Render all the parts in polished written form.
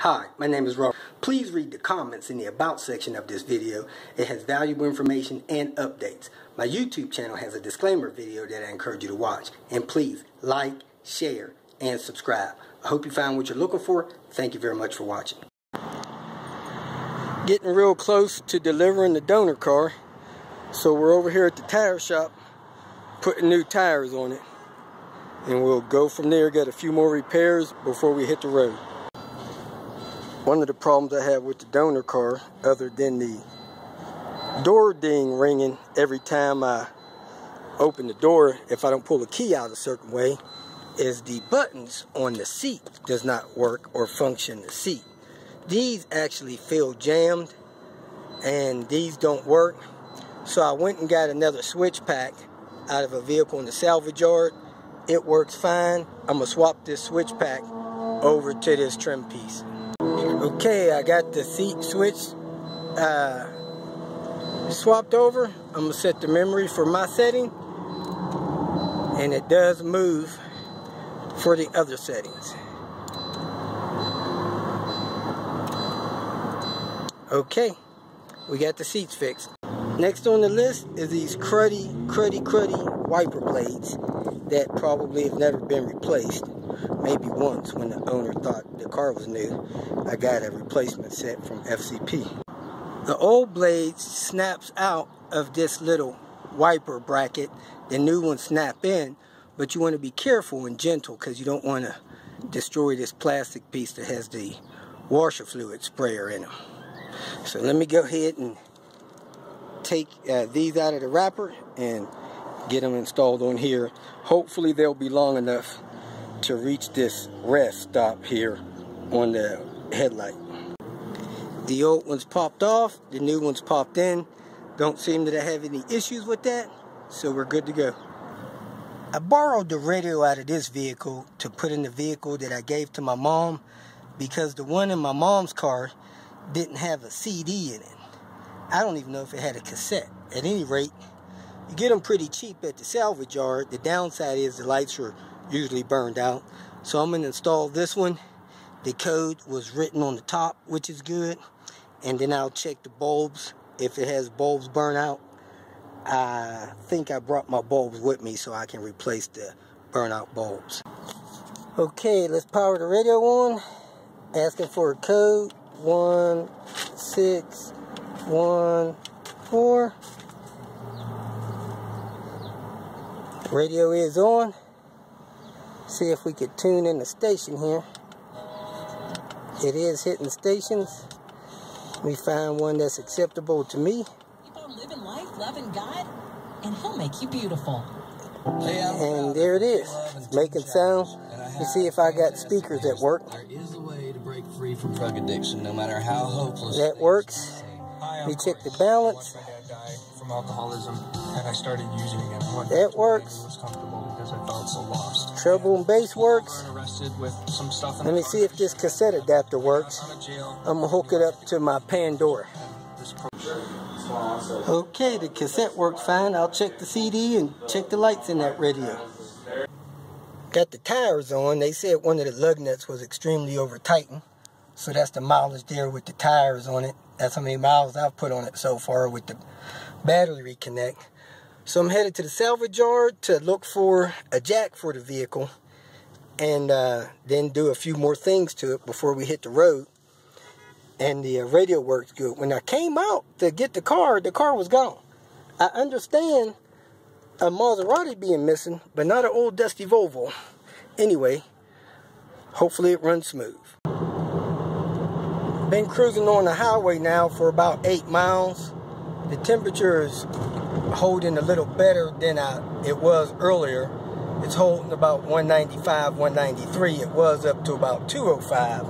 Hi, my name is Robert. Please read the comments in the About section of this video. It has valuable information and updates. My YouTube channel has a disclaimer video that I encourage you to watch. And please like, share, and subscribe. I hope you found what you're looking for. Thank you very much for watching. Getting real close to delivering the donor car. So we're over here at the tire shop putting new tires on it. And we'll go from there, get a few more repairs before we hit the road. One of the problems I have with the donor car, other than the door ding ringing every time I open the door, if I don't pull the key out a certain way, is the buttons on the seat does not work or function the seat. These actually feel jammed and these don't work. So I went and got another switch pack out of a vehicle in the salvage yard. It works fine. I'm going to swap this switch pack over to this trim piece. Okay, I got the seat switch swapped over. I'm going to set the memory for my setting. And it does move for the other settings. Okay, we got the seats fixed. Next on the list is these cruddy wiper blades that probably have never been replaced. Maybe once when the owner thought the car was new. I got a replacement set from FCP. The old blade snaps out of this little wiper bracket. The new ones snap in, but you want to be careful and gentle because you don't want to destroy this plastic piece that has the washer fluid sprayer in them. So let me go ahead and take these out of the wrapper and get them installed on here. Hopefully they'll be long enough to reach this rest stop here on the headlight. The old ones popped off, the new ones popped in. Don't seem to have any issues with that, so we're good to go. I borrowed the radio out of this vehicle to put in the vehicle that I gave to my mom because the one in my mom's car didn't have a CD in it. I don't even know if it had a cassette. At any rate, you get them pretty cheap at the salvage yard. The downside is the lights are usually burned out. So I'm going to install this one. The code was written on the top, which is good. And then I'll check the bulbs. If it has bulbs burn out, I think I brought my bulbs with me so I can replace the burnout bulbs. Okay, let's power the radio on. Asking for a code 1614. Radio is on. See if we could tune in the station here. It is hitting stations. We find one that's acceptable to me. Keep on living life, loving God, and He'll make you beautiful. And there it is. It's making sound. Let's see if I got speakers that work. There is a way to break free from drug addiction, no matter how hopeless. That works. We check the balance. My dad died from alcoholism, and I started using again. That works. It was comfortable because I felt so lost. Treble and bass works. With some stuff in Let me see if this cassette adapter works. I'm going to hook it up to my Pandora. Okay, the cassette works fine. I'll check the CD and check the lights in that radio. Got the tires on. They said one of the lug nuts was extremely over tightened. So that's the mileage there with the tires on it. That's how many miles I've put on it so far with the battery reconnect. So I'm headed to the salvage yard to look for a jack for the vehicle. And then do a few more things to it before we hit the road. And the radio works good. When I came out to get the car was gone. I understand a Maserati being missing, but not an old dusty Volvo. Anyway, hopefully it runs smooth. Been cruising on the highway now for about 8 miles. The temperature is holding a little better than it was earlier. It's holding about 195, 193. It was up to about 205,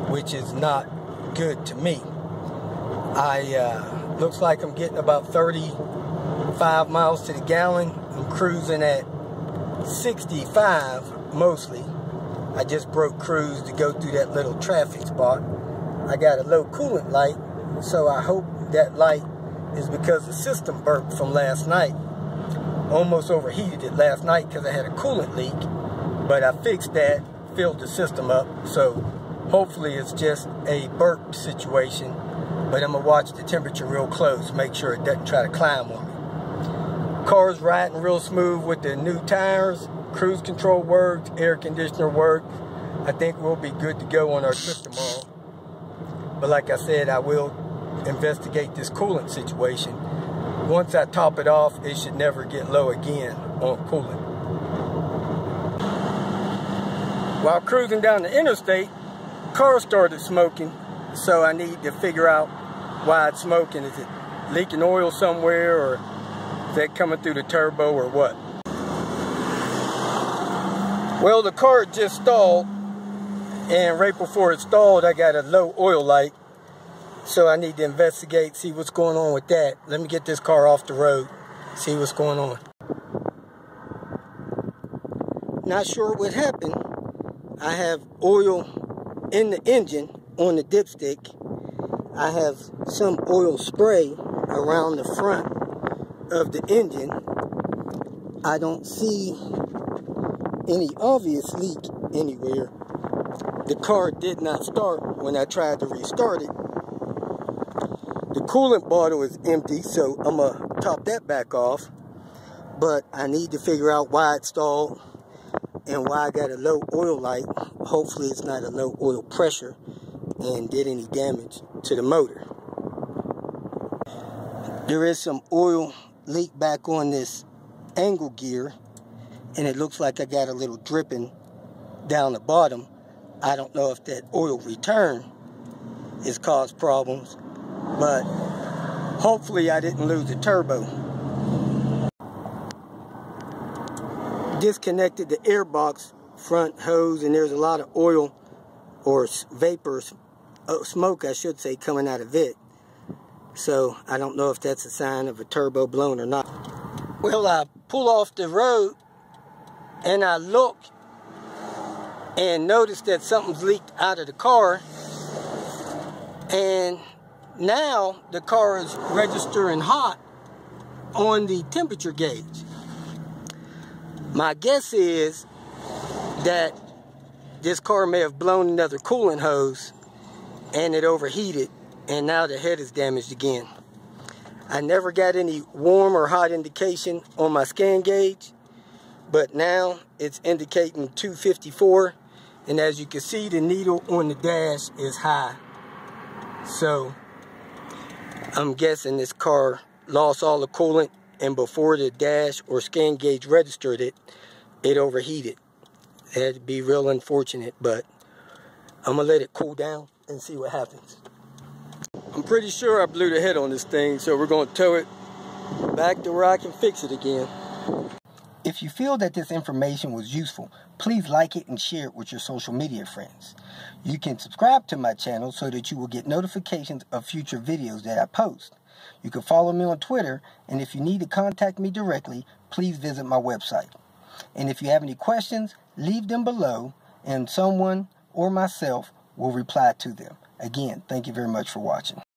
which is not good to me. Looks like I'm getting about 35 miles to the gallon. I'm cruising at 65 mostly. I just broke cruise to go through that little traffic spot. I got a low coolant light, so I hope that light is because the system burped from last night. Almost overheated it last night because I had a coolant leak, but I fixed that, filled the system up, so Hopefully it's just a burp situation, but I'm gonna watch the temperature real close, make sure it doesn't try to climb on me. Car's riding real smooth with the new tires, cruise control works, air conditioner works. I think we'll be good to go on our trip tomorrow. But like I said, I will investigate this coolant situation. Once I top it off, it should never get low again on coolant. While cruising down the interstate, car started smoking, so I need to figure out why it's smoking. Is it leaking oil somewhere, or is that coming through the turbo, or what? Well, the car just stalled, and right before it stalled, I got a low oil light, so I need to investigate, see what's going on with that. Let me get this car off the road, see what's going on. Not sure what happened. I have oil in the engine on the dipstick. I have some oil spray around the front of the engine. I don't see any obvious leak anywhere. The car did not start when I tried to restart it. The coolant bottle is empty, so I'm gonna top that back off. But I need to figure out why it stalled and why I got a low oil light. Hopefully it's not a low oil pressure and did any damage to the motor. There is some oil leak back on this angle gear, and it looks like I got a little dripping down the bottom. I don't know if that oil return has caused problems, but hopefully I didn't lose the turbo. Disconnected the airbox front hose, and there's a lot of oil or vapor, smoke I should say, coming out of it. So I don't know if that's a sign of a turbo blown or not. Well, I pull off the road and I look and notice that something's leaked out of the car, and now the car is registering hot on the temperature gauge. My guess is that this car may have blown another coolant hose and it overheated, and now the head is damaged again. I never got any warm or hot indication on my scan gauge, but now it's indicating 254, and as you can see, the needle on the dash is high. So I'm guessing this car lost all the coolant, and before the dash or scan gauge registered it, it overheated. It had to be real unfortunate, but I'm gonna let it cool down and see what happens. I'm pretty sure I blew the head on this thing, so we're gonna tow it back to where I can fix it again. If you feel that this information was useful, please like it and share it with your social media friends. You can subscribe to my channel so that you will get notifications of future videos that I post. You can follow me on Twitter, and if you need to contact me directly, please visit my website. And if you have any questions, leave them below, and someone or myself will reply to them. Again, thank you very much for watching.